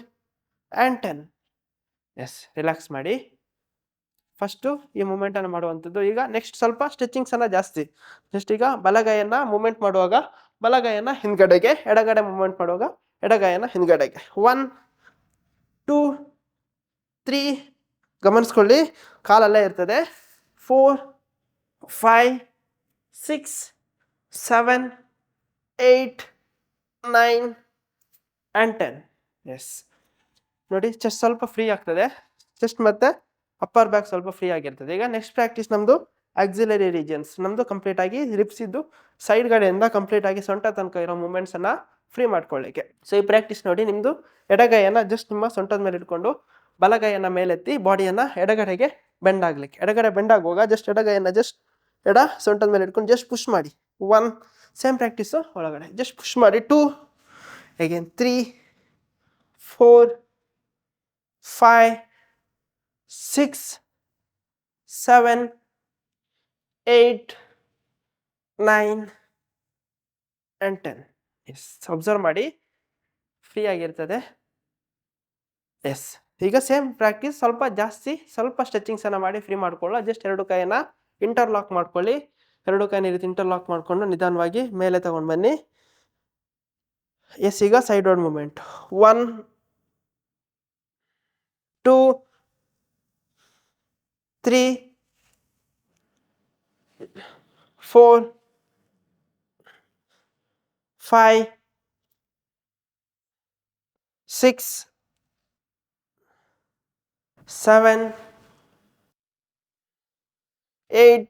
and 10. ಎಸ್, ರಿಲ್ಯಾಕ್ಸ್ ಮಾಡಿ. ಫಸ್ಟು ಈ ಮೂಮೆಂಟನ್ನು ಮಾಡುವಂಥದ್ದು. ಈಗ ನೆಕ್ಸ್ಟ್ ಸ್ವಲ್ಪ ಸ್ಟ್ರೆಚಿಂಗ್ಸನ್ನು ಜಾಸ್ತಿ. ಜಸ್ಟ್ ಈಗ ಬಲಗೈಯನ್ನು ಮೂಮೆಂಟ್ ಮಾಡುವಾಗ ಬಲಗೈಯನ್ನು ಹಿಂದ್ಗಡೆಗೆ, ಎಡಗಡೆ ಮೂಮೆಂಟ್ ಮಾಡುವಾಗ ಎಡಗೈಯನ್ನು ಹಿಂದ್ಗಡೆಗೆ. 1 2 3 ಗಮನಿಸ್ಕೊಳ್ಳಿ, ಕಾಲಲ್ಲೇ ಇರ್ತದೆ. 4 5 6 7 8 9 and 10. ಎಸ್, ನೋಡಿ ಚೆಸ್ಟ್ ಸ್ವಲ್ಪ ಫ್ರೀ ಆಗ್ತದೆ. ಚೆಸ್ಟ್ ಮತ್ತು ಅಪ್ಪರ್ ಬ್ಯಾಕ್ ಸ್ವಲ್ಪ ಫ್ರೀ ಆಗಿರ್ತದೆ. ಈಗ ನೆಕ್ಸ್ಟ್ ಪ್ರಾಕ್ಟೀಸ್ ನಮ್ಮದು ಆಕ್ಸಿಲರಿ ರೀಜನ್ಸ್. ನಮ್ಮದು ಕಂಪ್ಲೀಟಾಗಿ ರಿಬ್ಸ್ ಇದ್ದು ಸೈಡ್ ಕಡೆಯಿಂದ ಕಂಪ್ಲೀಟಾಗಿ ಸೊಂಟ ತನಕ ಇರೋ ಮೂಮೆಂಟ್ಸನ್ನು ಫ್ರೀ ಮಾಡ್ಕೊಳ್ಳಿಕ್ಕೆ. ಸೊ ಈ ಪ್ರಾಕ್ಟೀಸ್ ನೋಡಿ, ನಿಮ್ಮದು ಎಡಗೈಯನ್ನು ಜಸ್ಟ್ ನಿಮ್ಮ ಸೊಂಟದ ಮೇಲೆ ಇಟ್ಕೊಂಡು ಬಲಗೈಯನ್ನು ಮೇಲೆತ್ತಿ ಬಾಡಿಯನ್ನು ಎಡಗಡೆಗೆ ಬೆಂಡ್ ಆಗಲಿಕ್ಕೆ. ಎಡಗಡೆ ಬೆಂಡ್ ಆಗುವಾಗ ಜಸ್ಟ್ ಎಡಗೈಯನ್ನು ಜಸ್ಟ್ ಎಡ ಸೊಂಟದ ಮೇಲೆ ಇಟ್ಕೊಂಡು ಜಸ್ಟ್ ಪುಷ್ ಮಾಡಿ. 1, ಸೇಮ್ ಪ್ರಾಕ್ಟೀಸು ಒಳಗಡೆ ಜಸ್ಟ್ ಪುಷ್ ಮಾಡಿ. 2 ಅಗೇನ್ 3 4 5 6 7 8 9 and 10. ಎಸ್, ಅಬ್ಸರ್ವ್ ಮಾಡಿ, ಫ್ರೀ ಆಗಿರ್ತದೆ. ಎಸ್, ಈಗ ಸೇಮ್ ಪ್ರಾಕ್ಟೀಸ್ ಸ್ವಲ್ಪ ಜಾಸ್ತಿ, ಸ್ವಲ್ಪ ಸ್ಟ್ರೆಚಿಂಗ್ಸನ್ನು ಮಾಡಿ ಫ್ರೀ ಮಾಡ್ಕೊಳ್ಳೋ. ಜಸ್ಟ್ ಎರಡು ಕೈಯನ್ನು ಇಂಟರ್ಲಾಕ್ ಮಾಡ್ಕೊಳ್ಳಿ. ಎರಡು ಕೈನ ಈ ರೀತಿ ಇಂಟರ್ಲಾಕ್ ಮಾಡಿಕೊಂಡು ನಿಧಾನವಾಗಿ ಮೇಲೆ ತಗೊಂಡು ಬನ್ನಿ. ಎಸ್, ಈಗ ಸೈಡ್ವರ್ಡ್ ಮೂಮೆಂಟ್. 1 2 3 4 5 6 7 8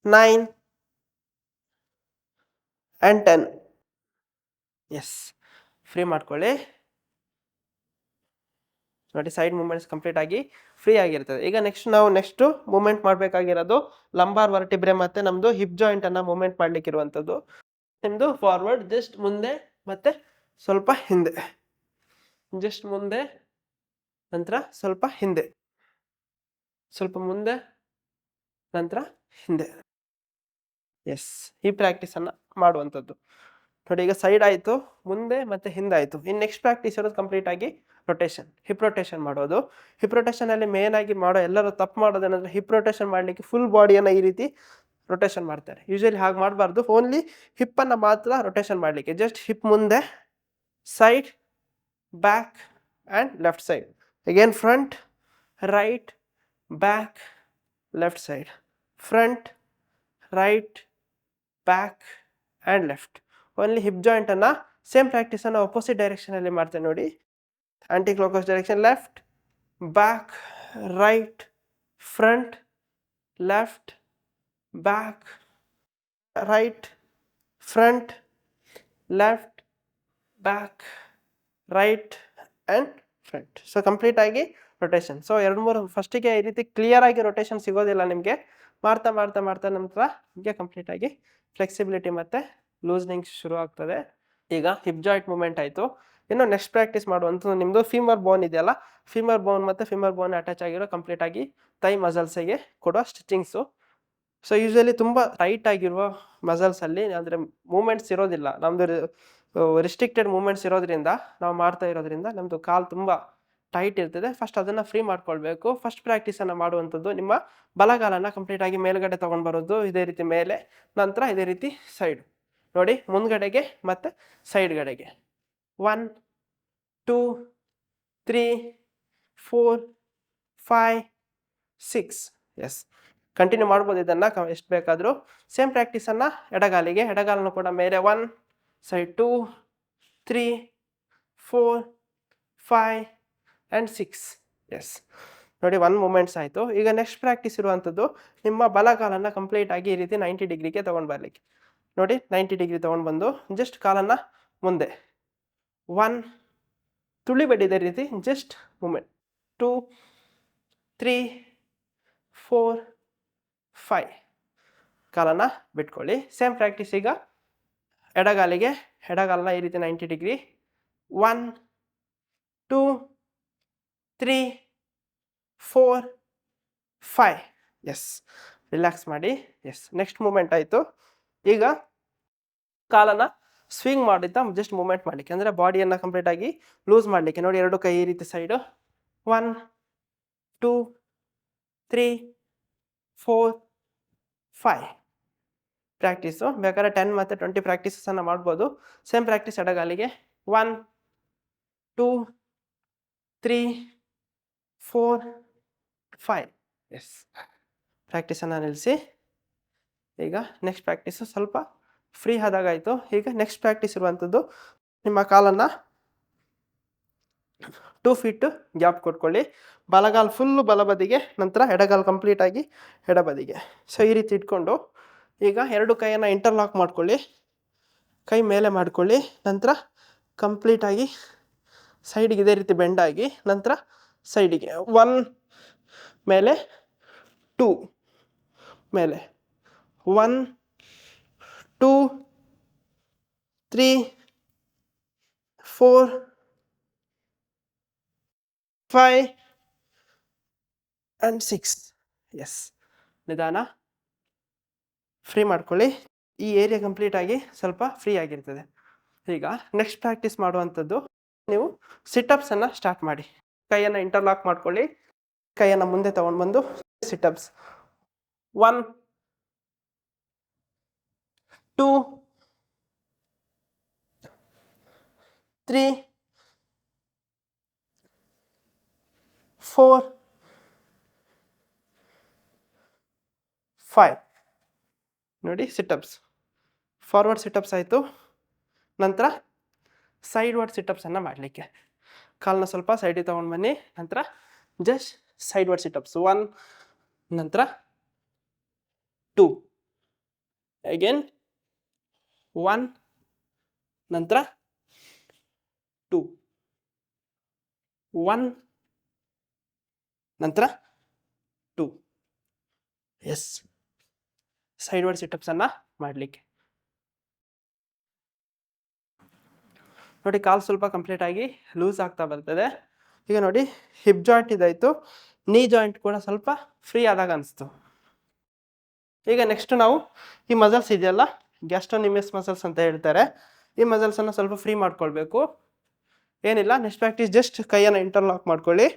9 and 10. ಎಸ್, ಫ್ರೀ ಮಾಡ್ಕೊಳ್ಳಿ. ನೋಡಿ, ಸೈಡ್ ಮೂಮೆಂಟ್ಸ್ ಕಂಪ್ಲೀಟ್ ಆಗಿ ಫ್ರೀ ಆಗಿರ್ತದೆ. ಈಗ ನಾವು ನೆಕ್ಸ್ಟು ಮೂಮೆಂಟ್ ಮಾಡಬೇಕಾಗಿರೋದು ಲಂಬಾರ್ ವರ್ಟಿಬ್ರೆ ಮತ್ತು ನಮ್ಮದು ಹಿಪ್ ಜಾಯಿಂಟನ್ನು ಮೂಮೆಂಟ್ ಮಾಡಲಿಕ್ಕಿರುವಂಥದ್ದು. ನಿಮ್ಮದು ಫಾರ್ವರ್ಡ್, ಜಸ್ಟ್ ಮುಂದೆ ಮತ್ತು ಸ್ವಲ್ಪ ಹಿಂದೆ, ಜಸ್ಟ್ ಮುಂದೆ, ನಂತರ ಸ್ವಲ್ಪ ಹಿಂದೆ, ಸ್ವಲ್ಪ ಮುಂದೆ, ನಂತರ ಹಿಂದೆ. ಎಸ್, ಈ ಪ್ರಾಕ್ಟೀಸನ್ನು ಮಾಡುವಂಥದ್ದು. ನೋಡಿ, ಈಗ ಸೈಡ್ ಆಯಿತು, ಮುಂದೆ ಮತ್ತು ಹಿಂದೆ ಆಯಿತು. ಇನ್ನು ನೆಕ್ಸ್ಟ್ ಪ್ರಾಕ್ಟೀಸ್ ಇರೋದು ಕಂಪ್ಲೀಟಾಗಿ ರೊಟೇಷನ್, ಹಿಪ್ ರೊಟೇಷನ್ ಮಾಡೋದು. ಹಿಪ್ ರೊಟೇಷನಲ್ಲಿ ಮೇನ್ ಆಗಿ ಮಾಡೋ ಎಲ್ಲರೂ ತಪ್ಪು ಮಾಡೋದೇನೆಂದರೆ ಹಿಪ್ ರೊಟೇಷನ್ ಮಾಡಲಿಕ್ಕೆ ಫುಲ್ ಬಾಡಿಯನ್ನು ಈ ರೀತಿ ರೊಟೇಷನ್ ಮಾಡ್ತಾರೆ. ಯೂಶಲಿ ಹಾಗೆ ಮಾಡಬಾರ್ದು. ಓನ್ಲಿ ಹಿಪ್ಪನ್ನು ಮಾತ್ರ ರೊಟೇಷನ್ ಮಾಡಲಿಕ್ಕೆ. ಜಸ್ಟ್ ಹಿಪ್ ಮುಂದೆ, side, back and left side. Again front, right, back, left side, front, right, back and left. Only hip ಜಾಯಿಂಟನ್ನು ಸೇಮ್ ಪ್ರಾಕ್ಟೀಸನ್ನು ಅಪೋಸಿಟ್ ಡೈರೆಕ್ಷನಲ್ಲಿ ಮಾಡ್ತೇನೆ ನೋಡಿ. Anti clockwise direction, left, back, right, front, left, back, right, front, left, back, right and front. So ಕಂಪ್ಲೀಟಾಗಿ rotation. So 2-3 ಫಸ್ಟಿಗೆ ಈ ರೀತಿ ಕ್ಲಿಯರಾಗಿ ರೊಟೇಷನ್ ಸಿಗೋದಿಲ್ಲ ನಿಮಗೆ. ಮಾಡ್ತಾ ಮಾಡ್ತಾ ಮಾಡ್ತಾ ನಂತರ ನಿಮಗೆ ಕಂಪ್ಲೀಟಾಗಿ ಫ್ಲೆಕ್ಸಿಬಿಲಿಟಿ ಮತ್ತು ಲೂಸ್ನಿಂಗ್ ಶುರು ಆಗ್ತದೆ. ಈಗ ಹಿಪ್ ಜಾಯಿಂಟ್ ಮೂಮೆಂಟ್ ಆಯಿತು. ಇನ್ನು ನೆಕ್ಸ್ಟ್ ಪ್ರಾಕ್ಟೀಸ್ ಮಾಡುವಂಥದ್ದು ನಿಮ್ಮದು ಫೀಮರ್ ಬೋನ್ ಇದೆಯಲ್ಲ, ಫೀಮರ್ ಬೋನ್ ಮತ್ತು ಫೀಮರ್ ಬೋನ್ ಅಟ್ಯಾಚ್ ಆಗಿರೋ ಕಂಪ್ಲೀಟಾಗಿ ಥೈ ಮಸಲ್ಸಿಗೆ ಕೊಡೋ ಸ್ಟಿಚಿಂಗ್ಸು. ಸೊ ಯೂಶಲಿ ತುಂಬ ಟೈಟ್ ಆಗಿರುವ ಮಸಲ್ಸಲ್ಲಿ ಅಂದರೆ ಮೂಮೆಂಟ್ಸ್ ಇರೋದಿಲ್ಲ, ನಮ್ಮದು ರಿಸ್ಟ್ರಿಕ್ಟೆಡ್ ಮೂಮೆಂಟ್ಸ್ ಇರೋದ್ರಿಂದ, ನಾವು ಮಾಡ್ತಾ ಇರೋದ್ರಿಂದ ನಮ್ಮದು ಕಾಲು ತುಂಬ ಟೈಟ್ ಇರ್ತದೆ. ಫಸ್ಟ್ ಅದನ್ನು ಫ್ರೀ ಮಾಡ್ಕೊಳ್ಬೇಕು. ಫಸ್ಟ್ ಪ್ರಾಕ್ಟೀಸನ್ನು ಮಾಡುವಂಥದ್ದು ನಿಮ್ಮ ಬಲಗಾಲನ್ನು ಕಂಪ್ಲೀಟಾಗಿ ಮೇಲ್ಗಡೆ ತೊಗೊಂಡು ಬರೋದು, ಇದೇ ರೀತಿ ಮೇಲೆ, ನಂತರ ಇದೇ ರೀತಿ ಸೈಡ್ ನೋಡಿ, ಮುಂದ್ಗಡೆಗೆ ಮತ್ತು ಸೈಡ್ಗಡೆಗೆ. 1 2 3 4 5 6. ಎಸ್, ಕಂಟಿನ್ಯೂ ಮಾಡ್ಬೋದು ಇದನ್ನು ಎಷ್ಟು ಬೇಕಾದರೂ. ಸೇಮ್ ಪ್ರಾಕ್ಟೀಸನ್ನು ಎಡಗಾಲಿಗೆ, ಎಡಗಾಲನ್ನು ಕೂಡ ಮೇಲೆ 1 ಸೈಡ್ 2 3 4 5 ಆ್ಯಂಡ್ 6. ಎಸ್ ನೋಡಿ, 1 ಮೂಮೆಂಟ್ಸ್ ಆಯಿತು. ಈಗ ನೆಕ್ಸ್ಟ್ ಪ್ರಾಕ್ಟೀಸ್ ಇರುವಂಥದ್ದು ನಿಮ್ಮ ಬಲಗಾಲನ್ನು ಕಂಪ್ಲೀಟಾಗಿ ಈ ರೀತಿ 90 ಡಿಗ್ರಿಗೆ ತೊಗೊಂಡು ಬರಲಿಕ್ಕೆ. ನೋಡಿ, 90 ಡಿಗ್ರಿ ತೊಗೊಂಡು ಬಂದು ಜಸ್ಟ್ ಕಾಲನ್ನು ಮುಂದೆ 1 ತುಳಿಬೇಡಿ, ಇದೇ ರೀತಿ ಜಸ್ಟ್ ಮೂಮೆಂಟ್ 2 3 4 5 ಕಾಲನ್ನು ಬಿಟ್ಕೊಳ್ಳಿ. ಸೇಮ್ ಪ್ರಾಕ್ಟೀಸ್ ಈಗ ಎಡಗಾಲಿಗೆ, ಎಡಗಾಲನ್ನ ಈ ರೀತಿ 90 ಡಿಗ್ರಿ 1 2 3 4 5. ಎಸ್, ರಿಲ್ಯಾಕ್ಸ್ ಮಾಡಿ. ಎಸ್, ನೆಕ್ಸ್ಟ್ ಮೂಮೆಂಟ್ ಆಯಿತು. ಈಗ ಕಾಲನ್ನು ಸ್ವಿಂಗ್ ಮಾಡಿದ್ದ ಜಸ್ಟ್ ಮೂಮೆಂಟ್ ಮಾಡಲಿಕ್ಕೆ, ಅಂದರೆ ಬಾಡಿಯನ್ನು ಕಂಪ್ಲೀಟಾಗಿ ಲೂಸ್ ಮಾಡಲಿಕ್ಕೆ. ನೋಡಿ, ಎರಡು ಕೈ ಈ ರೀತಿ ಸೈಡು 1 2 3 4 5 ಪ್ರಾಕ್ಟೀಸು. ಬೇಕಾದ್ರೆ 10 ಮತ್ತು 20 ಪ್ರಾಕ್ಟೀಸನ್ನು ಮಾಡ್ಬೋದು. ಸೇಮ್ ಪ್ರಾಕ್ಟೀಸ್ ಎಡಗಾಲಿಗೆ 1 2 3 4 5. ಎಸ್, ಪ್ರಾಕ್ಟೀಸನ್ನು ನಿಲ್ಲಿಸಿ. ಈಗ ನೆಕ್ಸ್ಟ್ ಪ್ರಾಕ್ಟೀಸು ಸ್ವಲ್ಪ ಫ್ರೀ ಆದಾಗಾಯಿತು. ಈಗ ನೆಕ್ಸ್ಟ್ ಪ್ರಾಕ್ಟೀಸ್ ಇರುವಂಥದ್ದು ನಿಮ್ಮ ಕಾಲನ್ನು 2 ಫೀಟ್ ಗ್ಯಾಪ್ ಕೊಟ್ಕೊಳ್ಳಿ. ಬಲಗಾಲು ಫುಲ್ಲು ಬಲಬದಿಗೆ, ನಂತರ ಎಡಗಾಲು ಕಂಪ್ಲೀಟಾಗಿ ಎಡಬದಿಗೆ. ಸೊ ಈ ರೀತಿ ಇಟ್ಕೊಂಡು ಈಗ ಎರಡು ಕೈಯನ್ನು ಇಂಟರ್ಲಾಕ್ ಮಾಡ್ಕೊಳ್ಳಿ, ಕೈ ಮೇಲೆ ಮಾಡ್ಕೊಳ್ಳಿ, ನಂತರ ಕಂಪ್ಲೀಟಾಗಿ ಸೈಡಿಗೆ ಇದೇ ರೀತಿ ಬೆಂಡಾಗಿ, ನಂತರ ಸೈಡಿಗೆ 1 ಮೇಲೆ 2 ಮೇಲೆ 1 2 3 4 5 ಆ್ಯಂಡ್ 6. ಎಸ್, ನಿಧಾನ ಫ್ರೀ ಮಾಡ್ಕೊಳ್ಳಿ. ಈ ಏರಿಯಾ ಕಂಪ್ಲೀಟಾಗಿ ಸ್ವಲ್ಪ ಫ್ರೀ ಆಗಿರ್ತದೆ. ಈಗ ನೆಕ್ಸ್ಟ್ ಪ್ರಾಕ್ಟೀಸ್ ಮಾಡುವಂಥದ್ದು, ನೀವು ಸಿಟಪ್ಸನ್ನು ಸ್ಟಾರ್ಟ್ ಮಾಡಿ. ಕೈಯನ್ನು ಇಂಟರ್ಲಾಕ್ ಮಾಡ್ಕೊಳ್ಳಿ, ಕೈಯನ್ನು ಮುಂದೆ ತೊಗೊಂಡು ಬಂದು ಸಿಟಪ್ಸ್ 1 2 3 4 5. ನೋಡಿ, ಸಿಟಪ್ಸ್ ಫಾರ್ವರ್ಡ್ ಸಿಟಪ್ಸ್ ಆಯಿತು. ನಂತರ ಸೈಡ್ವರ್ಡ್ ಸಿಟಪ್ಸನ್ನು ಮಾಡಲಿಕ್ಕೆ ಕಾಲನ್ನ ಸ್ವಲ್ಪ ಸೈಡಿಗೆ ತೊಗೊಂಡು ಬನ್ನಿ. ನಂತರ ಜಸ್ಟ್ ಸೈಡ್ವರ್ಡ್ ಸಿಟಪ್ಸ್ 1, ನಂತರ 2, ಅಗೇನ್ 1, ನಂತರ 2, 1, ನಂತರ 2. ಎಸ್, ಸೈಡ್ವರ್ಡ್ ಸಿಟಪ್ಸನ್ನು ಮಾಡಲಿಕ್ಕೆ ನೋಡಿ, ಕಾಲು ಸ್ವಲ್ಪ ಕಂಪ್ಲೀಟಾಗಿ ಲೂಸ್ ಆಗ್ತಾ ಬರ್ತದೆ. ಈಗ ನೋಡಿ, ಹಿಪ್ ಜಾಯಿಂಟ್ ಇದಾಯಿತು, ನೀ ಜಾಯಿಂಟ್ ಕೂಡ ಸ್ವಲ್ಪ ಫ್ರೀ ಆದಾಗ ಅನಿಸ್ತು. ಈಗ ನೆಕ್ಸ್ಟ್ ನಾವು ಈ ಮಸಲ್ಸ್ ಇದೆಯಲ್ಲ, ಗ್ಯಾಸ್ಟ್ರೋನಿಮಿಯಸ್ ಮಸಲ್ಸ್ ಅಂತ ಹೇಳ್ತಾರೆ, ಈ ಮಸಲ್ಸನ್ನು ಸ್ವಲ್ಪ ಫ್ರೀ ಮಾಡ್ಕೊಳ್ಬೇಕು. ಏನಿಲ್ಲ, ನೆಕ್ಸ್ಟ್ ಪ್ರಾಕ್ಟೀಸ್ ಜಸ್ಟ್ ಕೈಯನ್ನು ಇಂಟರ್ಲಾಕ್ ಮಾಡ್ಕೊಳ್ಳಿ,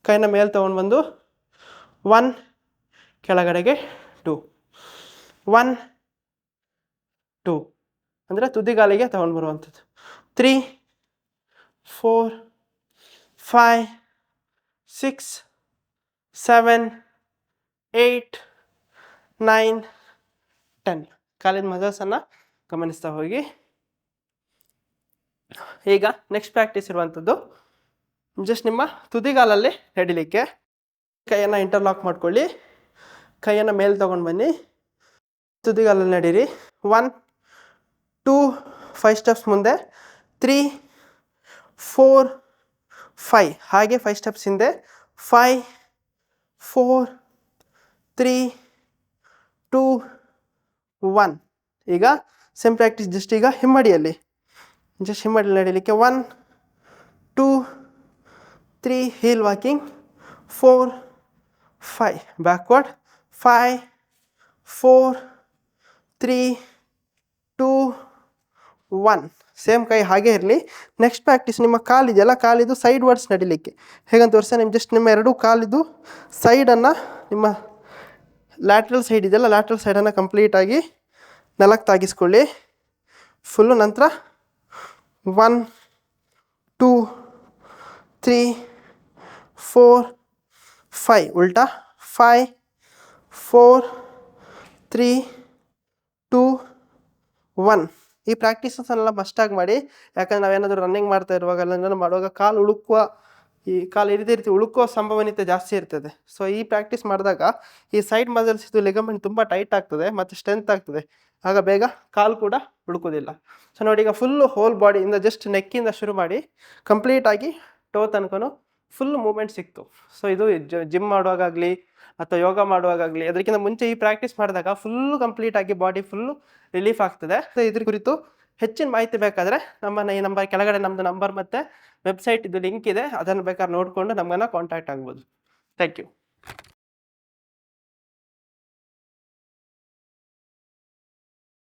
ಕೈನ ಮೇಲೆ ತೊಗೊಂಡು ಬಂದು 1 ಕೆಳಗಡೆಗೆ 2 1 2 ಅಂದರೆ ತುದಿಗಾಲಿಗೆ ತೊಗೊಂಡು ಬರುವಂಥದ್ದು 3 4 5 6 7 8 9 10. ಕಾಲಿನ ಮಸಲ್ಸನ್ನು ಗಮನಿಸ್ತಾ ಹೋಗಿ. ಈಗ ನೆಕ್ಸ್ಟ್ ಪ್ರಾಕ್ಟೀಸ್ ಇರುವಂಥದ್ದು ಜಸ್ಟ್ ನಿಮ್ಮ ತುದಿಗಾಲಲ್ಲಿ ನಡಿಲಿಕ್ಕೆ ಕೈಯನ್ನು ಇಂಟರ್ಲಾಕ್ ಮಾಡ್ಕೊಳ್ಳಿ, ಕೈಯನ್ನು ಮೇಲೆ ತೊಗೊಂಡು ಬನ್ನಿ, ತುದಿಗಾಲಲ್ಲಿ ನಡೀರಿ. 1 2 5 ಸ್ಟೆಪ್ಸ್ ಮುಂದೆ, 3 4 5 ಹಾಗೆ 5 ಸ್ಟೆಪ್ಸ್ ಹಿಂದೆ, 5 4 3 2 1. ಈಗ ಸೇಮ್ ಪ್ರಾಕ್ಟೀಸ್ ಜಸ್ಟ್ ಈಗ ಹಿಮ್ಮಡಿಯಲ್ಲಿ ನಡೀಲಿಕ್ಕೆ 1 2 3 heel walking, 4 5 backward, 5 4 3 2 1. ಸೇಮ್ ಕೈ ಹಾಗೆ ಇರಲಿ. ನೆಕ್ಸ್ಟ್ ಪ್ರಾಕ್ಟೀಸ್ ನಿಮ್ಮ ಕಾಲಿದೆಯಲ್ಲ, ಕಾಲಿದು ಸೈಡ್ ವರ್ಡ್ಸ್ ನಡಿಲಿಕ್ಕೆ ಹೇಗಂತ ತೋರಿಸ. ನಿಮ್ಮ ಎರಡೂ ಕಾಲಿದು ಸೈಡನ್ನು, ನಿಮ್ಮ ಲ್ಯಾಟ್ರಲ್ ಸೈಡ್ ಇದೆಯಲ್ಲ, ಲ್ಯಾಟ್ರಲ್ ಸೈಡನ್ನು ಕಂಪ್ಲೀಟಾಗಿ ನೆಲಕ್ಕೆ ತಾಗಿಸ್ಕೊಳ್ಳಿ ಫುಲ್ಲು. ನಂತರ 1 2 3 4 5 ಉಲ್ಟಾ, 5 4 3 2 1. ಈ ಪ್ರಾಕ್ಟೀಸನ್ನೆಲ್ಲ ಮಸ್ಟಾಗಿ ಮಾಡಿ. ಯಾಕಂದರೆ ನಾವೇನಾದರೂ ರನ್ನಿಂಗ್ ಮಾಡ್ತಾ ಇರುವಾಗ ಮಾಡುವಾಗ ಕಾಲು ಉಳುಕುವ, ಈ ಕಾಲು ಈ ರೀತಿ ಉಳುಕುವ ಸಂಭವನೀಯತೆ ಜಾಸ್ತಿ ಇರ್ತದೆ. ಸೊ ಈ ಪ್ರಾಕ್ಟೀಸ್ ಮಾಡಿದಾಗ ಈ ಸೈಡ್ ಮಸಲ್ಸ್ ಇದು ಲಿಗಮೆಂಟ್ ತುಂಬ ಟೈಟ್ ಆಗ್ತದೆ ಮತ್ತು ಸ್ಟ್ರೆಂತ್ ಆಗ್ತದೆ. ಆಗ ಬೇಗ ಕಾಲು ಕೂಡ ಉಳುಕೋದಿಲ್ಲ. ಸೊ ನೋಡಿ, ಈಗ ಫುಲ್ಲು ಹೋಲ್ ಬಾಡಿಯಿಂದ ಜಸ್ಟ್ ನೆಕ್ಕಿಂದ ಶುರು ಮಾಡಿ ಕಂಪ್ಲೀಟಾಗಿ ಟೋ ತನಕನೂ ಫುಲ್ ಮೂಮೆಂಟ್ ಸಿಕ್ತು. ಸೊ ಇದು ಜಿಮ್ ಮಾಡುವಾಗಲಿ ಅಥವಾ ಯೋಗ ಮಾಡುವಾಗಲಿ, ಅದಕ್ಕಿಂತ ಮುಂಚೆ ಈ ಪ್ರಾಕ್ಟೀಸ್ ಮಾಡಿದಾಗ ಫುಲ್ಲು ಕಂಪ್ಲೀಟಾಗಿ ಬಾಡಿ ಫುಲ್ಲು ರಿಲೀಫ್ ಆಗ್ತದೆ. ಸೊ ಇದ್ರ ಕುರಿತು ಹೆಚ್ಚಿನ ಮಾಹಿತಿ ಬೇಕಾದರೆ ಈ ನಂಬರ್ ಕೆಳಗಡೆ ನಮ್ಮದು ನಂಬರ್ ಮತ್ತು ವೆಬ್ಸೈಟ್ ಇದು ಲಿಂಕ್ ಇದೆ, ಅದನ್ನು ಬೇಕಾದ್ರೆ ನೋಡಿಕೊಂಡು ನಮ್ಮನ್ನು ಕಾಂಟ್ಯಾಕ್ಟ್ ಆಗ್ಬೋದು. Thank you.